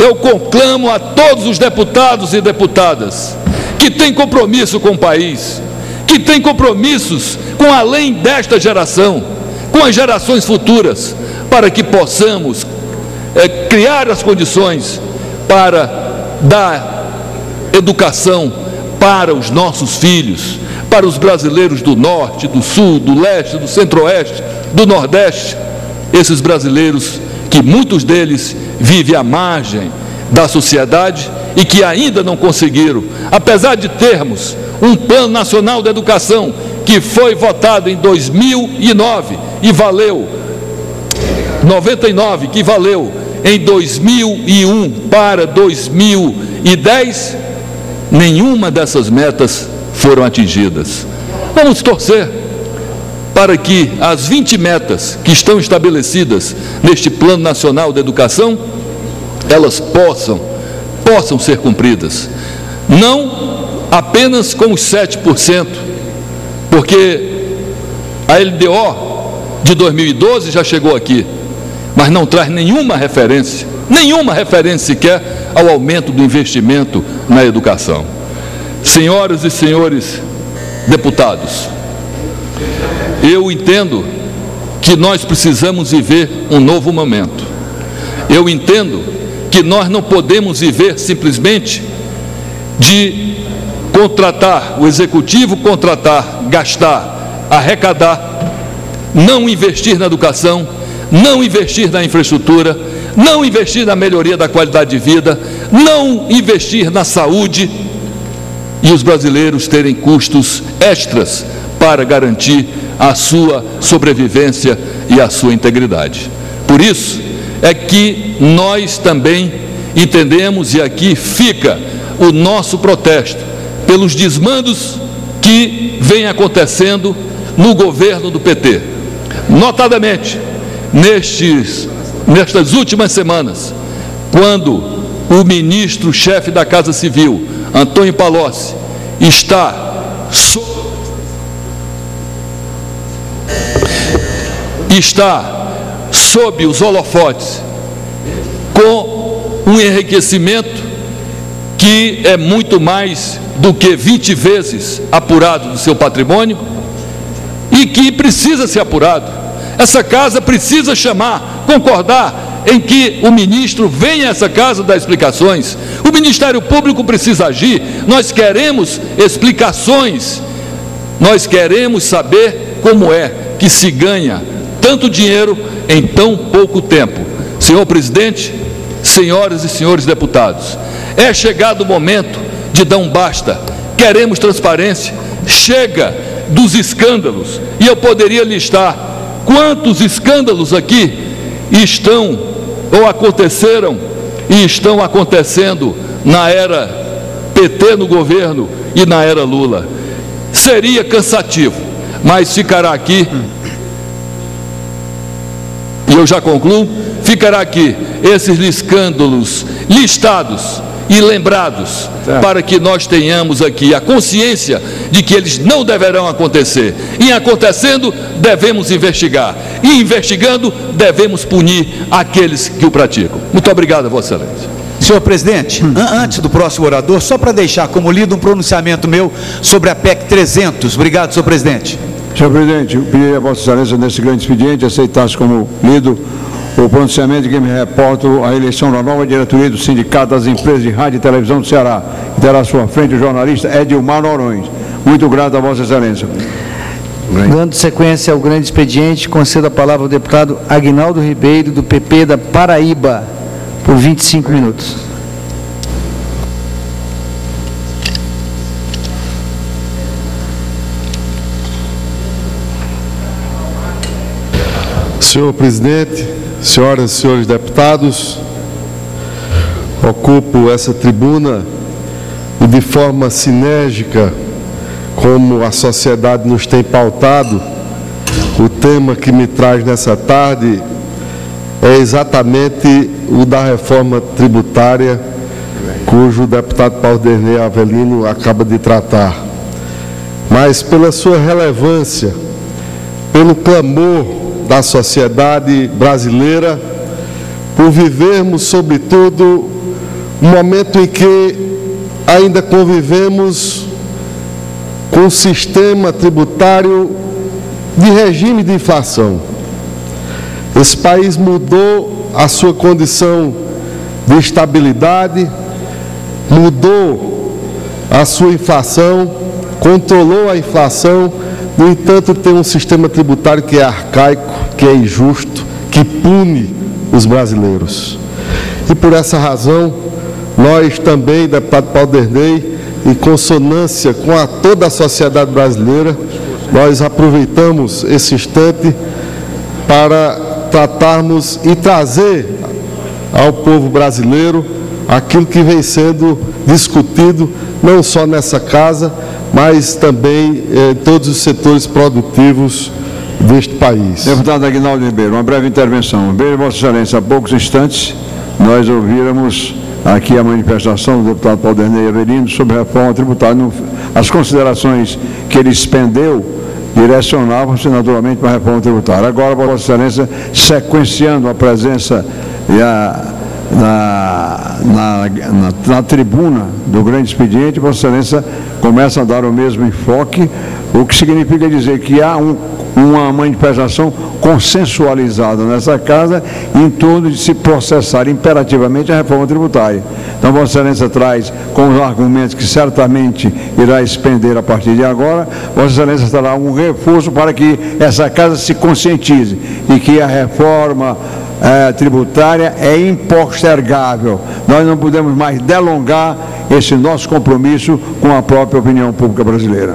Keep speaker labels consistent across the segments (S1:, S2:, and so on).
S1: eu conclamo a todos os deputados e deputadas que têm compromisso com o país, que têm compromissos com além desta geração, com as gerações futuras, para que possamos criar as condições para dar educação para os nossos filhos, para os brasileiros do norte, do sul, do leste, do centro-oeste, do nordeste, esses brasileiros que muitos deles vivem à margem da sociedade e que ainda não conseguiram, apesar de termos um Plano Nacional de Educação que foi votado em 2009 e valeu 99, que valeu em 2001 para 2010, nenhuma dessas metas foram atingidas. Vamos torcer para que as 20 metas que estão estabelecidas neste Plano Nacional de Educação, elas possam ser cumpridas, não apenas com os 7%, porque a LDO de 2012 já chegou aqui, mas não traz nenhuma referência sequer ao aumento do investimento na educação. Senhoras e senhores deputados, eu entendo que nós precisamos viver um novo momento. Eu entendo que nós não podemos viver simplesmente de contratar, o executivo contratar, gastar, arrecadar, não investir na educação, não investir na infraestrutura, não investir na melhoria da qualidade de vida, não investir na saúde e os brasileiros terem custos extras para garantir a sua sobrevivência e a sua integridade. Por isso é que nós também entendemos, e aqui fica o nosso protesto, pelos desmandos que vem acontecendo no governo do PT. Notadamente, nestas últimas semanas, quando o ministro-chefe da Casa Civil, Antônio Palocci, está sob os holofotes, com um enriquecimento que é muito mais do que 20 vezes apurado do seu patrimônio e que precisa ser apurado. Essa casa precisa concordar em que o ministro venha a essa casa dar explicações. O Ministério Público precisa agir. Nós queremos explicações. Nós queremos saber como é que se ganha tanto dinheiro em tão pouco tempo. Senhor presidente, senhoras e senhores deputados, é chegado o momento de dar um basta. Queremos transparência. Chega dos escândalos. E eu poderia listar quantos escândalos aqui estão ou aconteceram e estão acontecendo na era PT no governo e na era Lula. Seria cansativo, mas ficará aqui, e eu já concluo, ficará aqui esses escândalos listados e lembrados, para que nós tenhamos aqui a consciência de que eles não deverão acontecer. E acontecendo, devemos investigar. E investigando, devemos punir aqueles que o praticam. Muito obrigado, Vossa Excelência.
S2: Senhor presidente, antes do próximo orador, só para deixar como lido um pronunciamento meu sobre a PEC 300. Obrigado, senhor presidente.
S3: Senhor presidente, eu pedi a Vossa Excelência, nesse grande expediente, aceitasse como lido o pronunciamento de que me reporto a eleição da nova diretoria do Sindicato das Empresas de Rádio e Televisão do Ceará, que terá à sua frente o jornalista Edilmar Noronha. Muito grato a Vossa Excelência.
S4: Dando sequência ao grande expediente, concedo a palavra ao deputado Aguinaldo Ribeiro, do PP da Paraíba, por 25 minutos.
S5: Senhor presidente, senhoras e senhores deputados, ocupo essa tribuna e de forma sinérgica, como a sociedade nos tem pautado, o tema que me traz nessa tarde é exatamente o da reforma tributária, cujo deputado Paulo Dernê Avelino acaba de tratar. Mas pela sua relevância, pelo clamor da sociedade brasileira, por vivermos, sobretudo, um momento em que ainda convivemos com um sistema tributário de regime de inflação. Esse país mudou a sua condição de estabilidade, mudou a sua inflação, controlou a inflação, no entanto tem um sistema tributário que é arcaico, que é injusto, que pune os brasileiros. E por essa razão, nós também, deputado Paulderney, em consonância com toda a sociedade brasileira, nós aproveitamos esse instante para tratarmos e trazer ao povo brasileiro aquilo que vem sendo discutido, não só nessa casa, mas também em todos os setores produtivos deste país.
S3: Deputado Aguinaldo Ribeiro, uma breve intervenção. Veja, Vossa Excelência, há poucos instantes nós ouviramos aqui a manifestação do deputado Paulderney Avelino sobre a reforma tributária. As considerações que ele expendeu direcionavam-se naturalmente para a reforma tributária. Agora, Vossa Excelência, sequenciando a presença na tribuna do grande expediente, Vossa Excelência começa a dar o mesmo enfoque, o que significa dizer que há uma manifestação consensualizada nessa casa em torno de se processar imperativamente a reforma tributária. Então, Vossa Excelência traz com os argumentos que certamente irá expender a partir de agora, Vossa Excelência terá um reforço para que essa casa se conscientize e que a reforma tributária é impostergável. Nós não podemos mais delongar esse nosso compromisso com a própria opinião pública brasileira.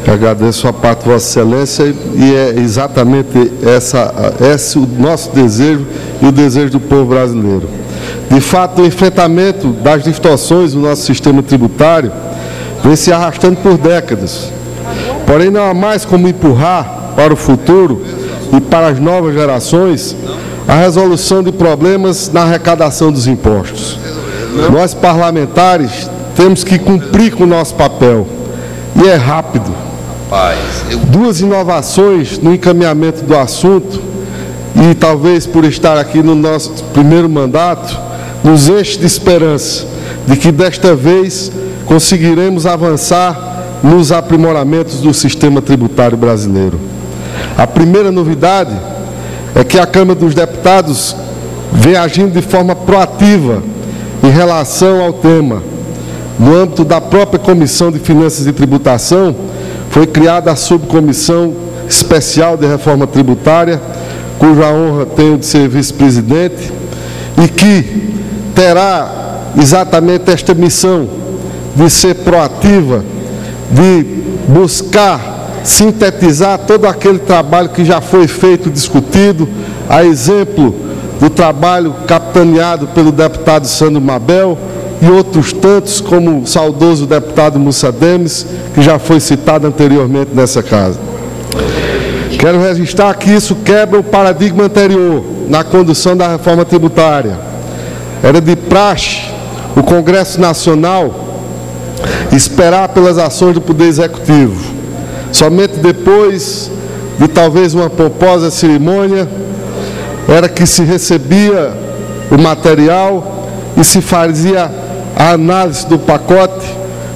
S5: Eu agradeço a parte de Vossa Excelência e é exatamente esse o nosso desejo e o desejo do povo brasileiro. De fato, o enfrentamento das distorções do nosso sistema tributário vem se arrastando por décadas. Porém, não há mais como empurrar para o futuro e para as novas gerações a resolução de problemas na arrecadação dos impostos. Nós, parlamentares, temos que cumprir com o nosso papel, e é rápido. Duas inovações no encaminhamento do assunto, e talvez por estar aqui no nosso primeiro mandato, nos enche de esperança de que desta vez conseguiremos avançar nos aprimoramentos do sistema tributário brasileiro. A primeira novidade é que a Câmara dos Deputados vem agindo de forma proativa em relação ao tema. No âmbito da própria Comissão de Finanças e Tributação, foi criada a Subcomissão Especial de Reforma Tributária, cuja honra tenho de ser vice-presidente, e que terá exatamente esta missão de ser proativa, de buscar sintetizar todo aquele trabalho que já foi feito, discutido, a exemplo do trabalho capitaneado pelo deputado Sandro Mabel e outros tantos, como o saudoso deputado Mussa Demes, que já foi citado anteriormente nessa casa. Quero registrar que isso quebra o paradigma anterior na condução da reforma tributária. Era de praxe o Congresso Nacional esperar pelas ações do Poder Executivo. Somente depois de talvez uma pomposa cerimônia era que se recebia o material e se fazia a análise do pacote,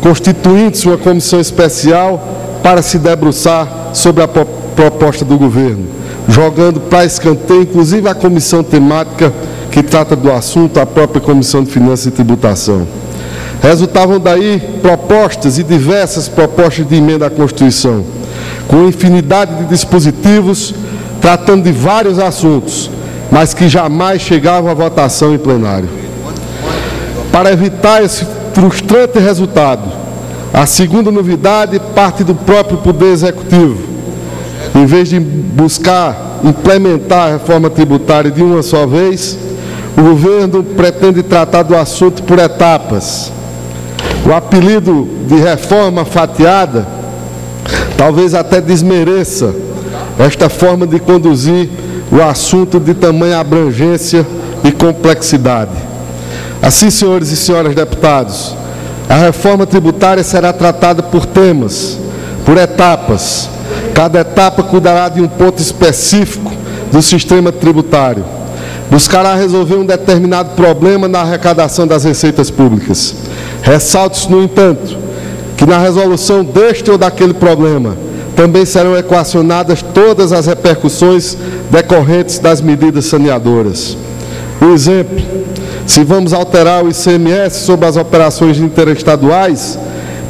S5: constituindo-se uma comissão especial para se debruçar sobre a proposta do governo, jogando para escanteio, inclusive a comissão temática que trata do assunto, a própria Comissão de Finanças e Tributação. Resultavam daí propostas e diversas propostas de emenda à Constituição, com infinidade de dispositivos, tratando de vários assuntos, mas que jamais chegavam à votação em plenário. Para evitar esse frustrante resultado, a segunda novidade parte do próprio Poder Executivo. Em vez de buscar implementar a reforma tributária de uma só vez, o governo pretende tratar do assunto por etapas. O apelido de reforma fatiada talvez até desmereça esta forma de conduzir o assunto de tamanha abrangência e complexidade. Assim, senhores e senhoras deputados, a reforma tributária será tratada por temas, por etapas. Cada etapa cuidará de um ponto específico do sistema tributário. buscará resolver um determinado problema na arrecadação das receitas públicas. Ressalte-se, no entanto, que na resolução deste ou daquele problema também serão equacionadas todas as repercussões decorrentes das medidas saneadoras. Um exemplo: se vamos alterar o ICMS sobre as operações interestaduais,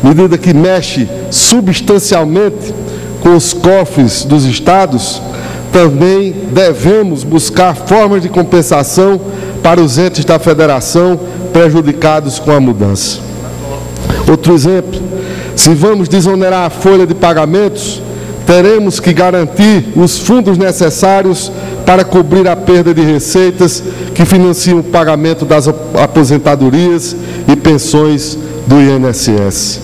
S5: medida que mexe substancialmente com os cofres dos estados, também devemos buscar formas de compensação para os entes da federação prejudicados com a mudança. Outro exemplo: se vamos desonerar a folha de pagamentos, teremos que garantir os fundos necessários para cobrir a perda de receitas que financiam o pagamento das aposentadorias e pensões do INSS.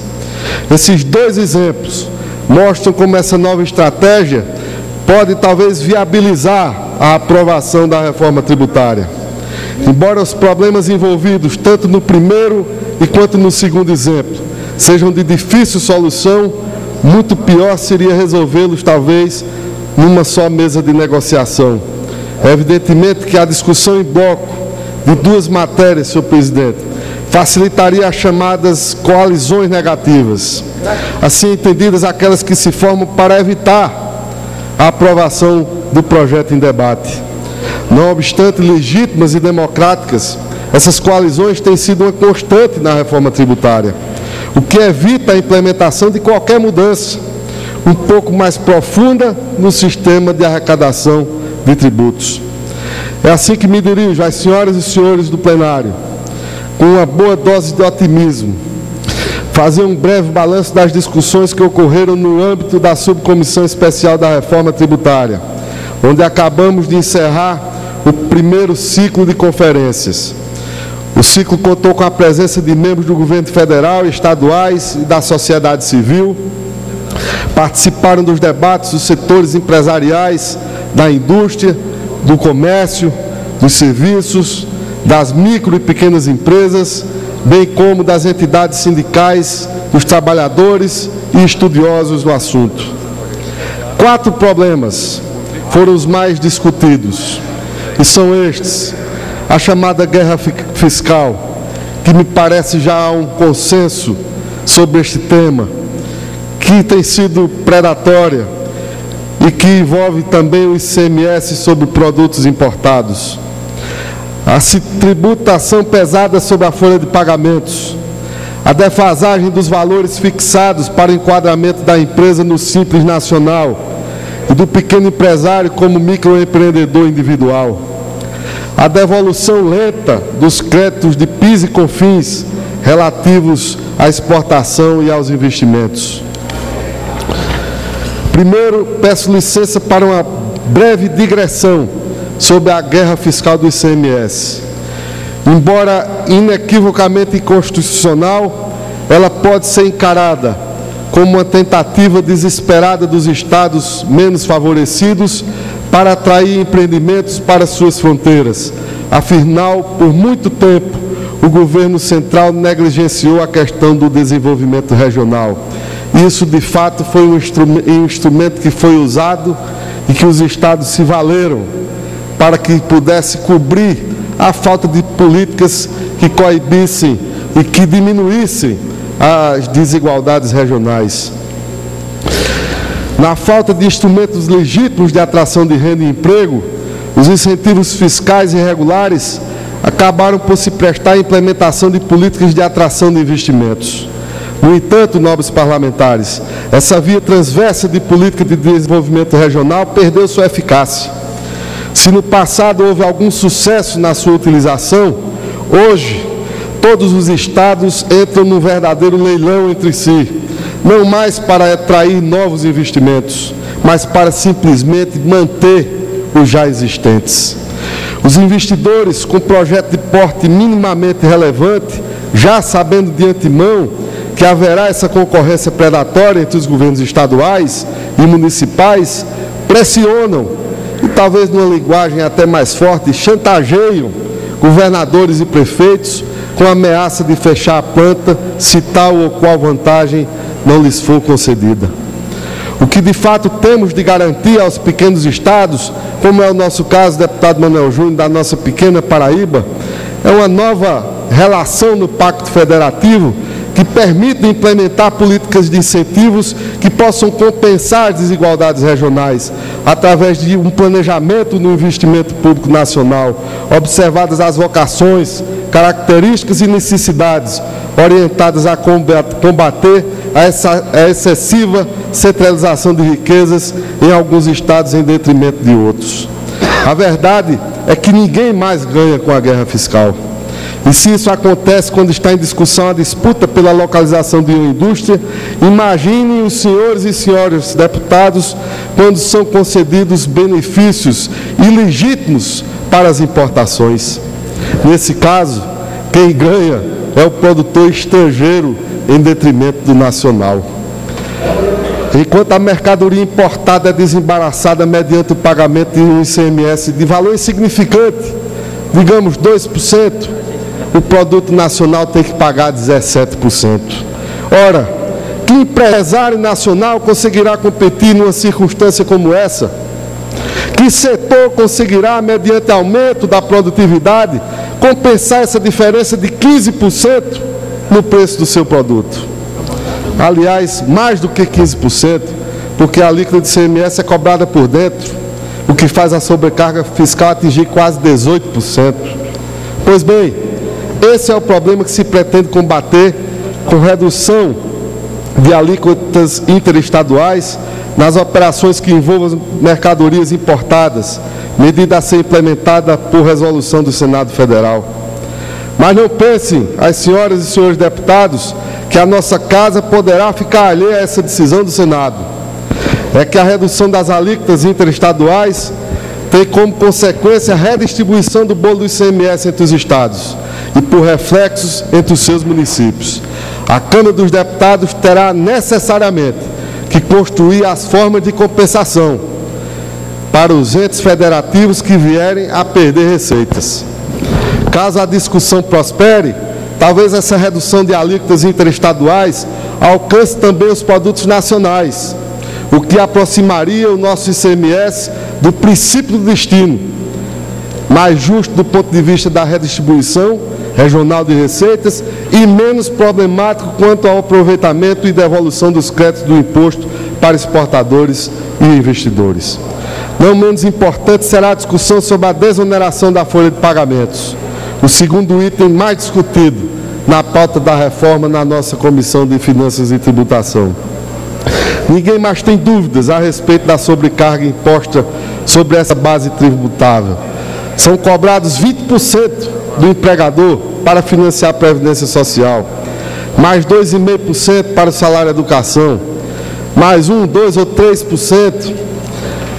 S5: Esses dois exemplos mostram como essa nova estratégia pode talvez viabilizar a aprovação da reforma tributária. Embora os problemas envolvidos tanto no primeiro quanto no segundo exemplo sejam de difícil solução, muito pior seria resolvê-los talvez numa só mesa de negociação. É evidentemente que a discussão em bloco de duas matérias, senhor presidente, facilitaria as chamadas coalizões negativas, assim entendidas aquelas que se formam para evitar a aprovação do projeto em debate. Não obstante legítimas e democráticas, essas coalizões têm sido uma constante na reforma tributária, o que evita a implementação de qualquer mudança um pouco mais profunda no sistema de arrecadação de tributos. É assim que me dirijo às senhoras e senhores do plenário, com uma boa dose de otimismo, fazer um breve balanço das discussões que ocorreram no âmbito da Subcomissão Especial da Reforma Tributária, onde acabamos de encerrar o primeiro ciclo de conferências. O ciclo contou com a presença de membros do governo federal, estaduais e da sociedade civil. Participaram dos debates os setores empresariais, da indústria, do comércio, dos serviços, das micro e pequenas empresas, bem como das entidades sindicais, dos trabalhadores e estudiosos do assunto. 4 problemas foram os mais discutidos, e são estes: a chamada guerra fiscal, que me parece já há um consenso sobre este tema, que tem sido predatória e que envolve também o ICMS sobre produtos importados. A tributação pesada sobre a folha de pagamentos, a defasagem dos valores fixados para o enquadramento da empresa no Simples Nacional e do pequeno empresário como microempreendedor individual, a devolução lenta dos créditos de PIS e COFINS relativos à exportação e aos investimentos. Primeiro, peço licença para uma breve digressão sobre a guerra fiscal do ICMS. Embora inequivocamente inconstitucional, ela pode ser encarada como uma tentativa desesperada dos estados menos favorecidos para atrair empreendimentos para suas fronteiras. Afinal, por muito tempo, o governo central negligenciou a questão do desenvolvimento regional. Isso, de fato, foi um instrumento que foi usado e que os estados se valeram para que pudesse cobrir a falta de políticas que coibissem e que diminuíssem as desigualdades regionais. Na falta de instrumentos legítimos de atração de renda e emprego, os incentivos fiscais irregulares acabaram por se prestar à implementação de políticas de atração de investimentos. No entanto, nobres parlamentares, essa via transversa de política de desenvolvimento regional perdeu sua eficácia. Se no passado houve algum sucesso na sua utilização, hoje todos os estados entram num verdadeiro leilão entre si, não mais para atrair novos investimentos, mas para simplesmente manter os já existentes. Os investidores com projeto de porte minimamente relevante, já sabendo de antemão que haverá essa concorrência predatória entre os governos estaduais e municipais, pressionam e, talvez numa linguagem até mais forte, chantageiam governadores e prefeitos com a ameaça de fechar a planta se tal ou qual vantagem não lhes for concedida. O que de fato temos de garantir aos pequenos estados como é o nosso caso, deputado Manuel Júnior, da nossa pequena Paraíba, é uma nova relação no Pacto Federativo que permite implementar políticas de incentivos que possam compensar as desigualdades regionais, através de um planejamento no investimento público nacional, observadas as vocações, características e necessidades, orientadas a combater a excessiva centralização de riquezas em alguns estados em detrimento de outros. A verdade é que ninguém mais ganha com a guerra fiscal. E se isso acontece quando está em discussão a disputa pela localização de uma indústria, imaginem os senhores e senhoras deputados quando são concedidos benefícios ilegítimos para as importações. Nesse caso, quem ganha é o produtor estrangeiro em detrimento do nacional. Enquanto a mercadoria importada é desembaraçada mediante o pagamento de um ICMS de valor insignificante, digamos 2%, o produto nacional tem que pagar 17%. Ora, que empresário nacional conseguirá competir numa circunstância como essa? Que setor conseguirá, mediante aumento da produtividade, compensar essa diferença de 15% no preço do seu produto? Aliás, mais do que 15%, porque a alíquota de ICMS é cobrada por dentro, o que faz a sobrecarga fiscal atingir quase 18%. Pois bem, esse é o problema que se pretende combater com redução de alíquotas interestaduais nas operações que envolvam mercadorias importadas, medida a ser implementada por resolução do Senado Federal. Mas não pensem, as senhoras e senhores deputados, que a nossa casa poderá ficar alheia a essa decisão do Senado. É que a redução das alíquotas interestaduais tem como consequência a redistribuição do bolo do ICMS entre os estados e, por reflexos, entre os seus municípios. A Câmara dos Deputados terá necessariamente que construir as formas de compensação para os entes federativos que vierem a perder receitas. Caso a discussão prospere, talvez essa redução de alíquotas interestaduais alcance também os produtos nacionais, o que aproximaria o nosso ICMS do princípio do destino, mais justo do ponto de vista da redistribuição regional de receitas e menos problemático quanto ao aproveitamento e devolução dos créditos do imposto para exportadores e investidores. Não menos importante será a discussão sobre a desoneração da folha de pagamentos, o segundo item mais discutido na pauta da reforma na nossa Comissão de Finanças e Tributação. Ninguém mais tem dúvidas a respeito da sobrecarga imposta sobre essa base tributável. São cobrados 20% do empregador para financiar a Previdência Social, mais 2,5% para o salário de educação, mais 1, 2 ou 3%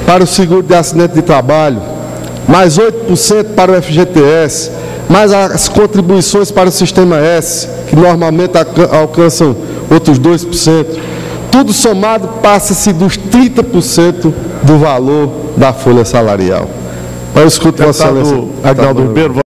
S5: para o seguro de acidente de trabalho, mais 8% para o FGTS, mais as contribuições para o Sistema S, que normalmente alcançam outros 2%. Tudo somado passa-se dos 30% do valor da folha salarial. Eu escuto Vossa Excelência.
S6: Agnaldo Ribeiro.